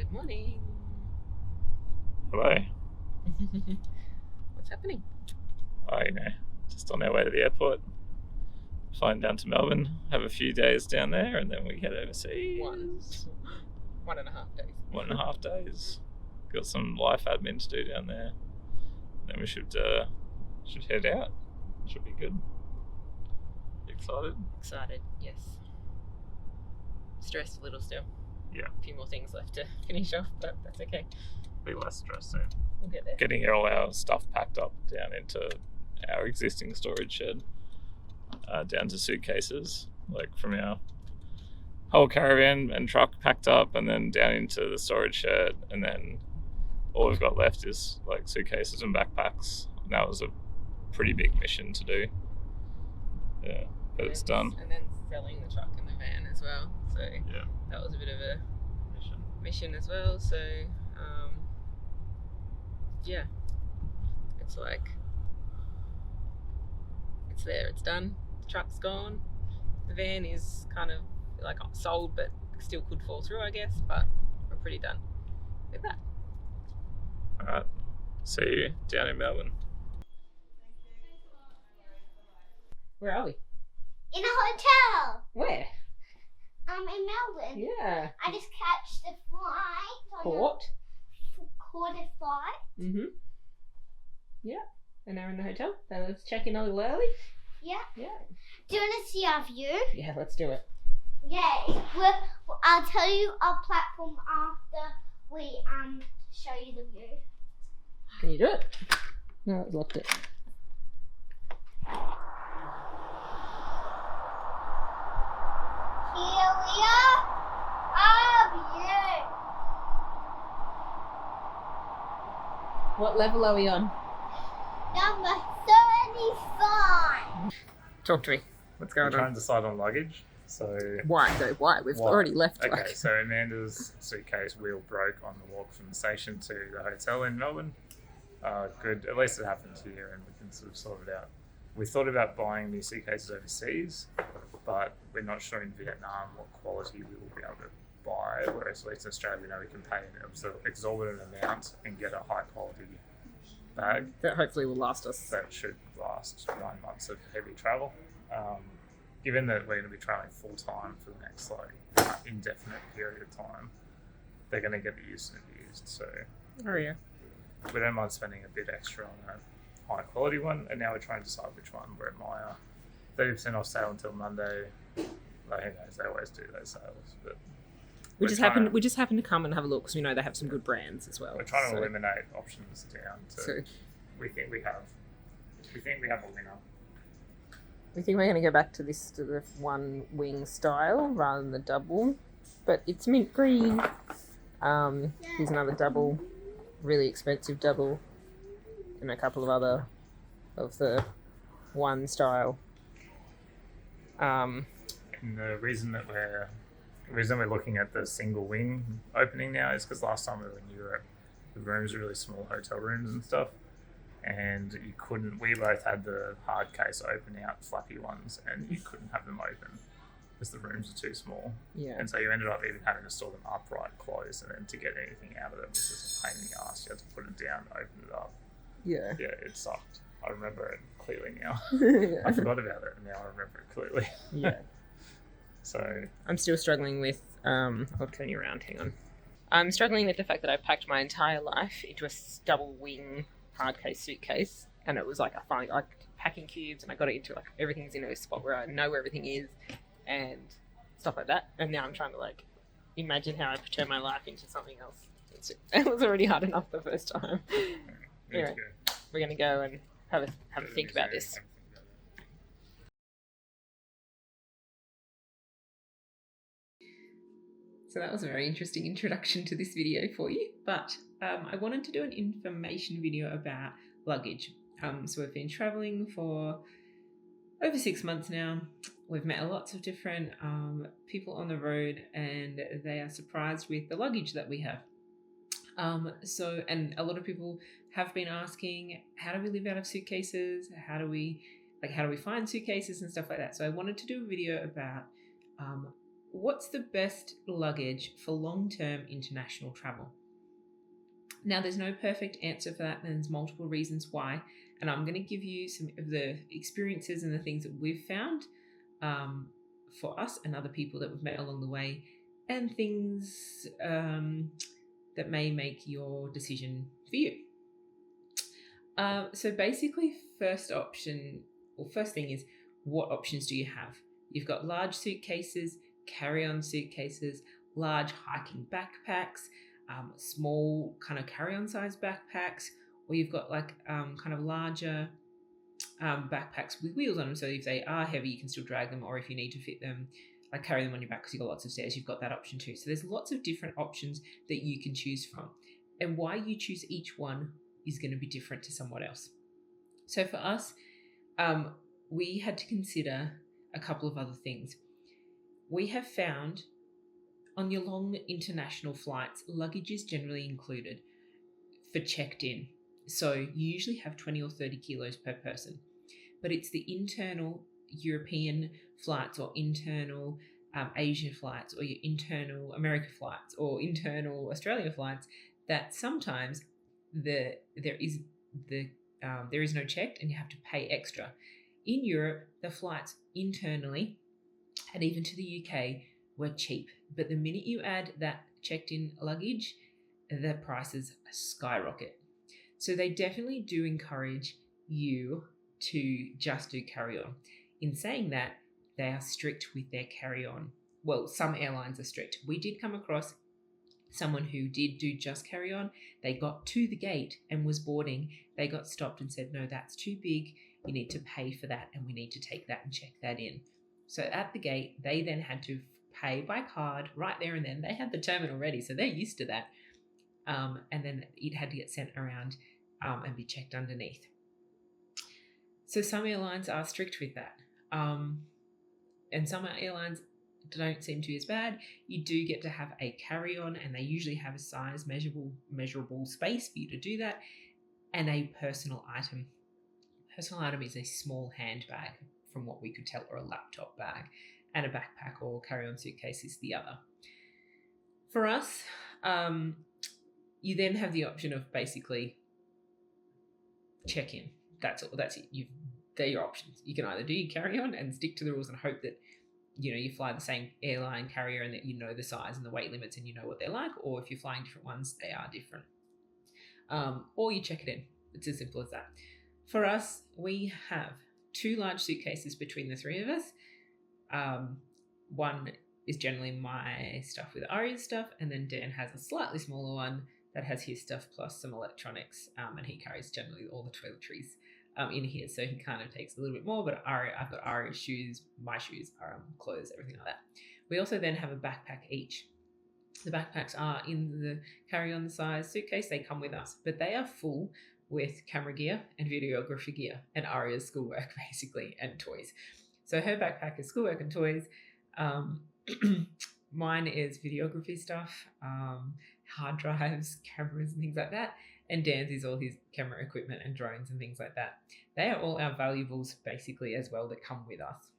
Good morning. Hello. What's happening? Just on our way to the airport, flying down to Melbourne, have a few days down there, and then we head overseas. 1.5 days. 1.5 days. Got some life admin to do down there. Then we should head out. Should be good. You excited? Excited, yes. Stressed a little still. Yeah. A few more things left to finish off, but that's okay. Be less stressed soon. We'll get there. Getting all our stuff packed up down into our existing storage shed, down to suitcases, like from our whole caravan and truck packed up, and then down into the storage shed, and then all we've got left is like suitcases and backpacks. And that was a pretty big mission to do. Yeah, but it's done. And then selling the truck and the van as well. So Yeah, that was a bit of a mission. mission as well. So yeah, it's like it's there, it's done. The truck's gone. The van is kind of like sold, but still could fall through, I guess. But we're pretty done with that. All right, see you down in Melbourne. Where are we? In a hotel. Where? In Melbourne. Yeah. I just catched the flight. Port. Quarter flight. Mm-hmm. Yeah. And now we're in the hotel. So let's check in a little early. Yeah. Yeah. Do you want to see our view? Yeah, let's do it. Yeah. I'll tell you our platform after we show you the view. Can you do it? No, it locked it. Here we are. Our view. What level are we on? Number 35. Talk to me. What's We're going trying on? to decide on luggage. So Why though? Why? We've Why? already left. okay, Like, so Amanda's suitcase wheel broke on the walk from the station to the hotel in Melbourne. Good. At least it happened here, and we can sort of sort it out. We thought about buying new suitcases overseas, but we're not sure in Vietnam what quality we will be able to buy. Whereas at least in Australia, we know we can pay an exorbitant amount and get a high quality bag that hopefully will last us. that should last 9 months of heavy travel. Given that we're going to be traveling full time for the next indefinite period of time, they're going to get used and abused. So Oh yeah. we don't mind spending a bit extra on a high quality one, and now we're trying to decide which one. We're at Maya, 30% off sale until Monday. Like, who knows? They always do those sales, but We we're just trying happened. We just happened to come and have a look because we know they have some good brands as well. We're trying to So- eliminate options down to. So We think we have a winner. we think we're going to go back to the one wing style rather than the double, but it's mint green. Here's another double, really expensive double, and a couple of other of the one style. And the reason we're looking at the single wing opening now is because last time we were in Europe, the rooms were really small hotel rooms and stuff, and you couldn't. We both had the hard case open out flappy ones, and you couldn't have them open because the rooms were too small. Yeah. And so you ended up even having to store them upright, closed, and then to get anything out of them was just a pain in the ass. You had to put it down, open it up. Yeah. Yeah, it sucked. I remember it clearly now. Yeah. I forgot about it, and now I remember it clearly. Yeah. So I'm still struggling with. I'll turn you around. Hang on. I'm struggling with the fact that I packed my entire life into a double wing hard case suitcase, and it was like I finally like packing cubes, and I got it into like everything's in a spot where I know where everything is, and stuff like that. And now I'm trying to like imagine how I turn my life into something else. It was already hard enough the first time. Anyway, we're gonna go and have a think about this. So that was a very interesting introduction to this video for you, but I wanted to do an information video about luggage. So we've been traveling for over 6 months now. We've met lots of different people on the road, and they are surprised with the luggage that we have. And a lot of people have been asking, how do we live out of suitcases? How do we find suitcases and stuff like that? So I wanted to do a video about what's the best luggage for long-term international travel? Now, there's no perfect answer for that, and there's multiple reasons why. And I'm going to give you some of the experiences and the things that we've found for us and other people that we've met along the way, and things that may make your decision for you. So basically, first thing is, what options do you have? You've got large suitcases, carry-on suitcases, large hiking backpacks, small kind of carry-on size backpacks, or you've got like kind of larger backpacks with wheels on them. So if they are heavy, you can still drag them, or if you need to fit them, like carry them on your back because you've got lots of stairs, you've got that option too. So there's lots of different options that you can choose from. And why you choose each one is going to be different to someone else. So for us, we had to consider a couple of other things. We have found on your long international flights, luggage is generally included for checked in. So you usually have 20 or 30 kilos per person, but it's the internal European flights or internal Asia flights or your internal America flights or internal Australia flights that sometimes there is no checked and you have to pay extra. In Europe, the flights internally and even to the UK were cheap, but the minute you add that checked in luggage, the prices skyrocket. So they definitely do encourage you to just do carry-on. In saying that, they are strict with their carry-on. Well, some airlines are strict. We did come across someone who did do just carry-on. They got to the gate and was boarding. They got stopped and said, no, that's too big. You need to pay for that and we need to take that and check that in. So at the gate, they then had to pay by card right there and then. They had the terminal ready, so they're used to that. And then it had to get sent around and be checked underneath. So some airlines are strict with that. And some airlines don't seem to be as bad. You do get to have a carry-on, and they usually have a size measurable space for you to do that, and a personal item. Personal item is a small handbag, from what we could tell, or a laptop bag, and a backpack or carry-on suitcase is the other. For us, you then have the option of basically check-in. That's all. That's it. They're your options. You can either do your carry-on and stick to the rules and hope that you fly the same airline carrier and that you know the size and the weight limits and you know what they're like, or if you're flying different ones, they are different. Or you check it in. It's as simple as that. For us, we have 2 large suitcases between the 3 of us. One is generally my stuff with Ari's stuff, and then Dan has a slightly smaller one that has his stuff plus some electronics, and he carries generally all the toiletries in here, so he kind of takes a little bit more, but I've got Ari's shoes, my shoes, clothes, everything like that. We also then have a backpack each. The backpacks are in the carry-on size suitcase, they come with us, but they are full with camera gear and videography gear and Aria's schoolwork, basically, and toys. So her backpack is schoolwork and toys. Mine is videography stuff, hard drives, cameras, and things like that. And Dan's is all his camera equipment and drones and things like that. They are all our valuables, basically, as well, that come with us.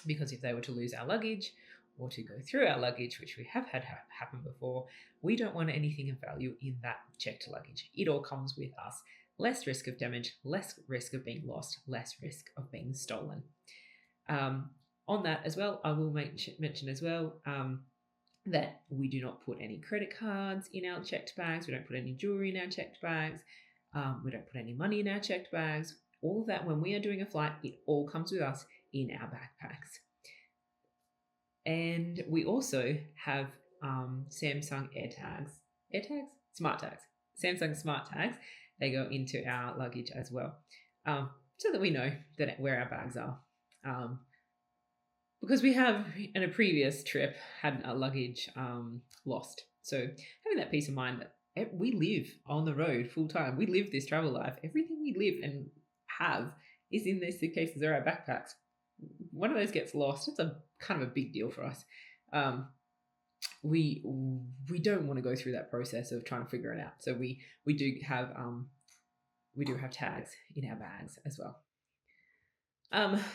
Because if they were to lose our luggage or to go through our luggage, which we have had happen before, we don't want anything of value in that checked luggage. It all comes with us. Less risk of damage, less risk of being lost, less risk of being stolen. On that as well, I will mention as well that we do not put any credit cards in our checked bags. We don't put any jewelry in our checked bags. We don't put any money in our checked bags. All of that, when we are doing a flight, it all comes with us in our backpacks. And we also have Samsung smart tags. Samsung smart tags. They go into our luggage as well, so that we know where our bags are. Because we have, in a previous trip, had our luggage lost. So having that peace of mind that we live on the road full time. We live this travel life. Everything we live and have is in these suitcases or our backpacks. One of those gets lost, it's a kind of a big deal for us. We don't want to go through that process of trying to figure it out. So we do have tags in our bags as well.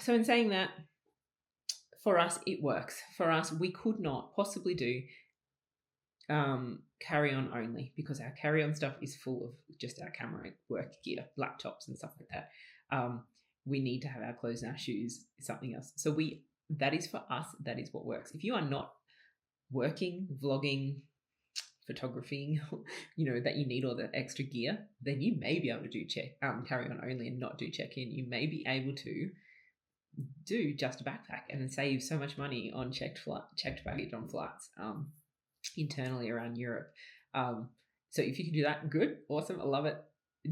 So in saying that, for us, it works. For us, we could not possibly do carry-on only, because our carry-on stuff is full of just our camera work gear, laptops and stuff like that. We need to have our clothes and our shoes, something else. So that is for us, that is what works. If you are not working, vlogging, photographing, that you need all that extra gear, then you may be able to do carry on only and not do check-in. You may be able to do just a backpack and then save so much money on checked baggage on flights internally around Europe. So if you can do that, good, awesome, I love it,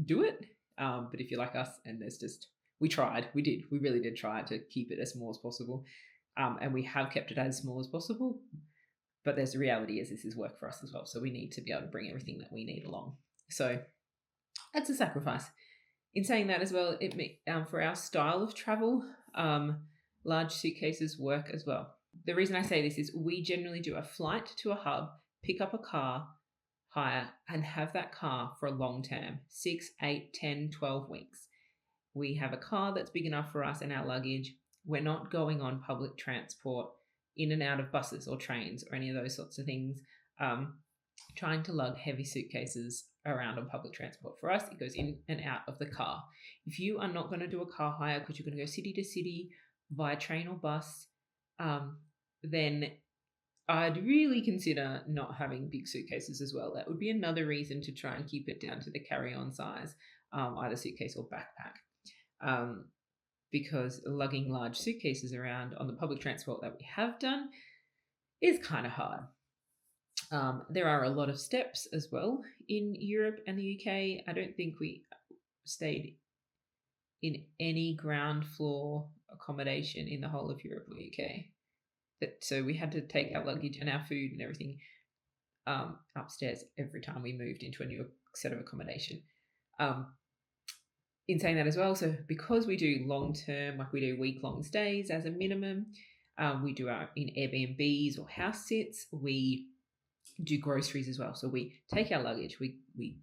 do it. But if you're like us and we really did try to keep it as small as possible, and we have kept it as small as possible, but the reality is this is work for us as well, so we need to be able to bring everything that we need along. So that's a sacrifice. In saying that as well, for our style of travel, large suitcases work as well. The reason I say this is we generally do a flight to a hub, pick up a car, hire, and have that car for a long term, 6, 8, 10, 12 weeks. We have a car that's big enough for us and our luggage. We're not going on public transport in and out of buses or trains or any of those sorts of things, trying to lug heavy suitcases around on public transport. For us, it goes in and out of the car. If you are not going to do a car hire because you're going to go city to city via train or bus, then I'd really consider not having big suitcases as well. That would be another reason to try and keep it down to the carry-on size, either suitcase or backpack. Because lugging large suitcases around on the public transport that we have done is kind of hard. There are a lot of steps as well in Europe and the UK. I don't think we stayed in any ground floor accommodation in the whole of Europe or UK. So we had to take our luggage and our food and everything upstairs every time we moved into a new set of accommodation. In saying that as well, so because we do long-term, like we do week-long stays as a minimum, we do in Airbnbs or house sits, we do groceries as well. So we take our luggage, we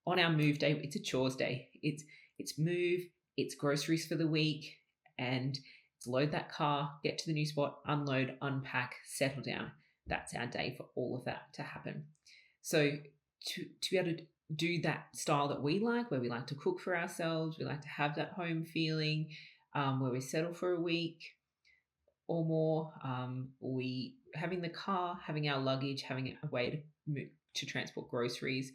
on our move day, it's a chores day. It's move, it's groceries for the week, and it's load that car, get to the new spot, unload, unpack, settle down. That's our day for all of that to happen. So to be able to do that style that we like, where we like to cook for ourselves, we like to have that home feeling, where we settle for a week or more, we having the car, having our luggage, having a way to transport groceries,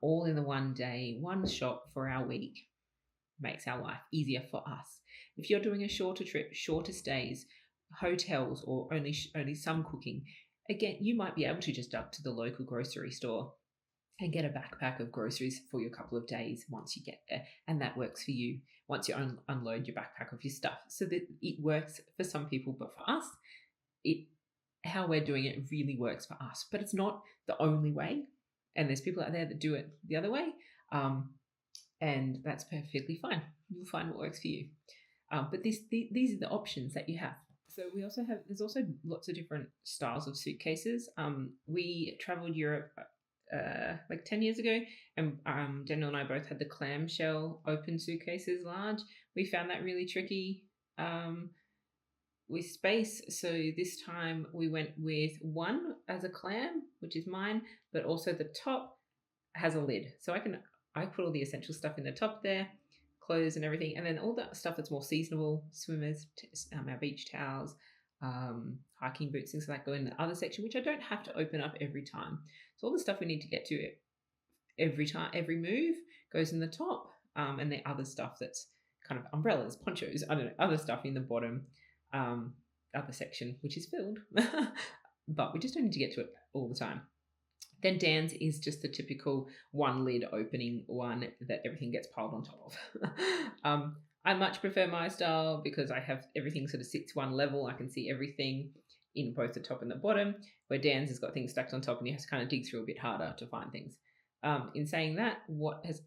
all in the one day, one shop for our week, makes our life easier for us. If you're doing a shorter trip, shorter stays, hotels, or only some cooking, again, you might be able to just duck to the local grocery store and get a backpack of groceries for your couple of days once you get there, and that works for you once you unload your backpack of your stuff. So that it works for some people, but for us, how we're doing it really works for us. But it's not the only way, and there's people out there that do it the other way, and that's perfectly fine. You'll find what works for you. But these are the options that you have. So there's also lots of different styles of suitcases. We traveled Europe like 10 years ago, and Daniel and I both had the clamshell open suitcases, large. We found that really tricky with space, so this time we went with one as a clam, which is mine, but also the top has a lid, so I put all the essential stuff in the top there, clothes and everything, and then all that stuff that's more seasonable, swimmers, our beach towels, hiking boots, things like that, go in the other section, which I don't have to open up every time. So all the stuff we need to get to every move goes in the top, and the other stuff that's kind of umbrellas, ponchos, I don't know, other stuff in the bottom, other section, which is filled, but we just don't need to get to it all the time. Then Dan's is just the typical one lid opening one that everything gets piled on top of. I much prefer my style because I have everything sort of sits one level. I can see everything in both the top and the bottom, where Dan's has got things stacked on top and you have to kind of dig through a bit harder to find things. In saying that, what has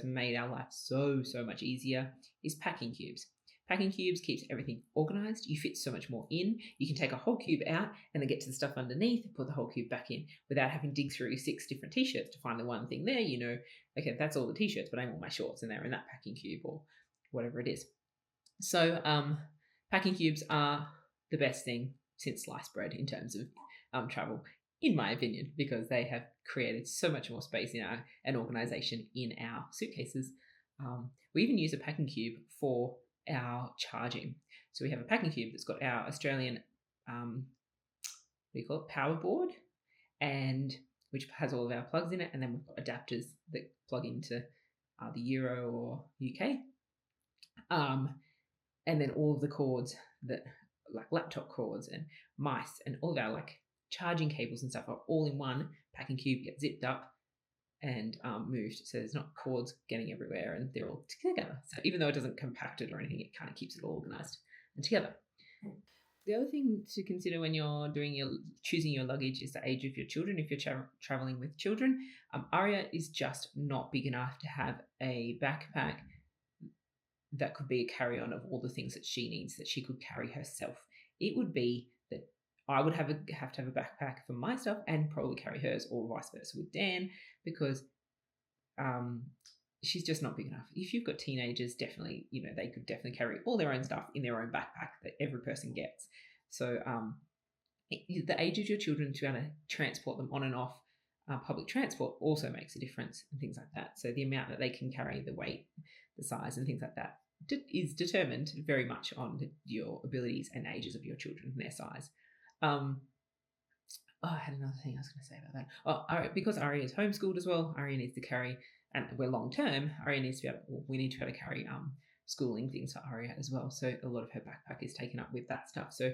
made our life so much easier is packing cubes. Packing cubes keeps everything organized. You fit so much more in. You can take a whole cube out and then get to the stuff underneath and put the whole cube back in without having to dig through 6 different t-shirts to find the one thing there. Okay, that's all the t-shirts, but I want my shorts and they're in that packing cube or whatever it is. So packing cubes are the best thing since sliced bread in terms of travel, in my opinion, because they have created so much more space in an organisation in our suitcases. We even use a packing cube for our charging. So we have a packing cube that's got our Australian, power board, and which has all of our plugs in it, and then we've got adapters that plug into the Euro or UK. And then all of the cords that, like laptop cords and mice and all of our like charging cables and stuff, are all in one packing cube, get zipped up and moved, so there's not cords getting everywhere, and they're all together. So even though it doesn't compact it or anything, it kind of keeps it all organized and together. The other thing to consider when you're choosing your luggage is the age of your children. If you're traveling with children, Aria is just not big enough to have a backpack that could be a carry-on of all the things that she needs, that she could carry herself. It would be that I would have to have a backpack for my stuff and probably carry hers, or vice versa with Dan, because she's just not big enough. If you've got teenagers, definitely, they could definitely carry all their own stuff in their own backpack that every person gets. So the age of your children, to be able to transport them on and off public transport also makes a difference, and things like that. So the amount that they can carry, the weight, the size, and things like that is determined very much on your abilities and ages of your children and their size. I had another thing I was going to say about that. Because Aria is homeschooled as well, Aria needs to carry, and we're long term, Aria needs to we need to be able to carry schooling things for Aria as well. So a lot of her backpack is taken up with that stuff. So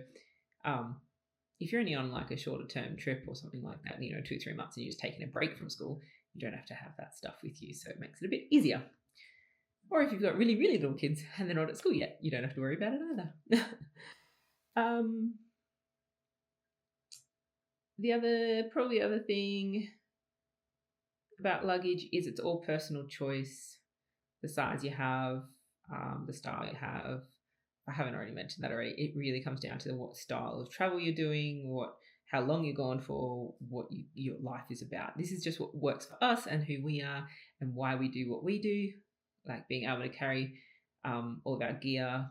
if you're only on like a shorter term trip or something like that, 2-3 months, and you're just taking a break from school, you don't have to have that stuff with you. So it makes it a bit easier. Or if you've got really, really little kids and they're not at school yet, you don't have to worry about it either. The other thing about luggage is it's all personal choice. The size you have, the style you have. I haven't already mentioned that already. It really comes down to what style of travel you're doing, how long you're gone for, what your life is about. This is just what works for us and who we are and why we do what we do, like being able to carry all of our gear,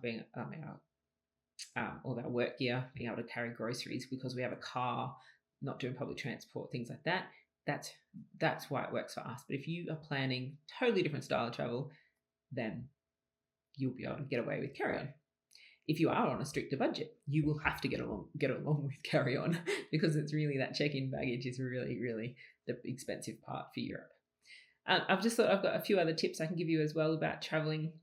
all of our work gear, being able to carry groceries because we have a car, not doing public transport, things like that. That's why it works for us. But if you are planning totally different style of travel, then you'll be able to get away with carry-on. If you are on a stricter budget, you will have to get along with carry-on because it's really that check-in baggage is really, really the expensive part for Europe. I've just thought I've got a few other tips I can give you as well about traveling.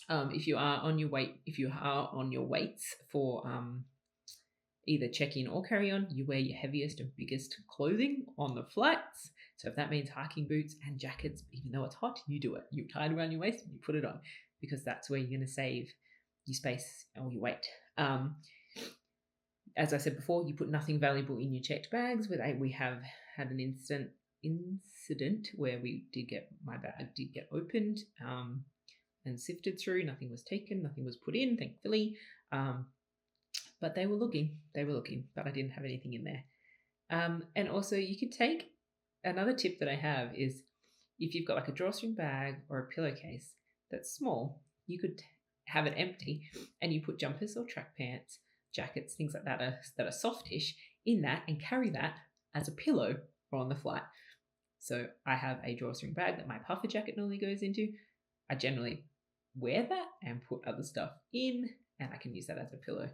If you are on your weights for either check-in or carry-on, you wear your heaviest and biggest clothing on the flights. So if that means hiking boots and jackets, even though it's hot, you do it. You tie it around your waist and you put it on because that's where you're going to save your space or your weight. As I said before, you put nothing valuable in your checked bags. We have had an incident where my bag did get opened and sifted through. Nothing was taken, nothing was put in, thankfully. But they were looking, but I didn't have anything in there. And also you could take, another tip that I have is if you've got like a drawstring bag or a pillowcase that's small, you could have it empty and you put jumpers or track pants, jackets, things like that are softish in that and carry that as a pillow on the flight. So I have a drawstring bag that my puffer jacket normally goes into. I generally wear that and put other stuff in, and I can use that as a pillow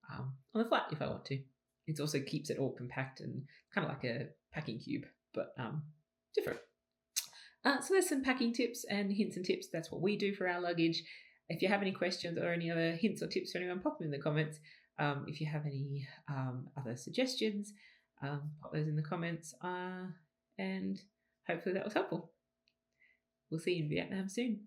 on the flight if I want to. It also keeps it all compact and kind of like a packing cube, but different. So there's some packing tips and hints and tips. That's what we do for our luggage. If you have any questions or any other hints or tips for anyone, pop them in the comments. If you have any other suggestions, pop those in the comments. And hopefully that was helpful. We'll see you in Vietnam soon.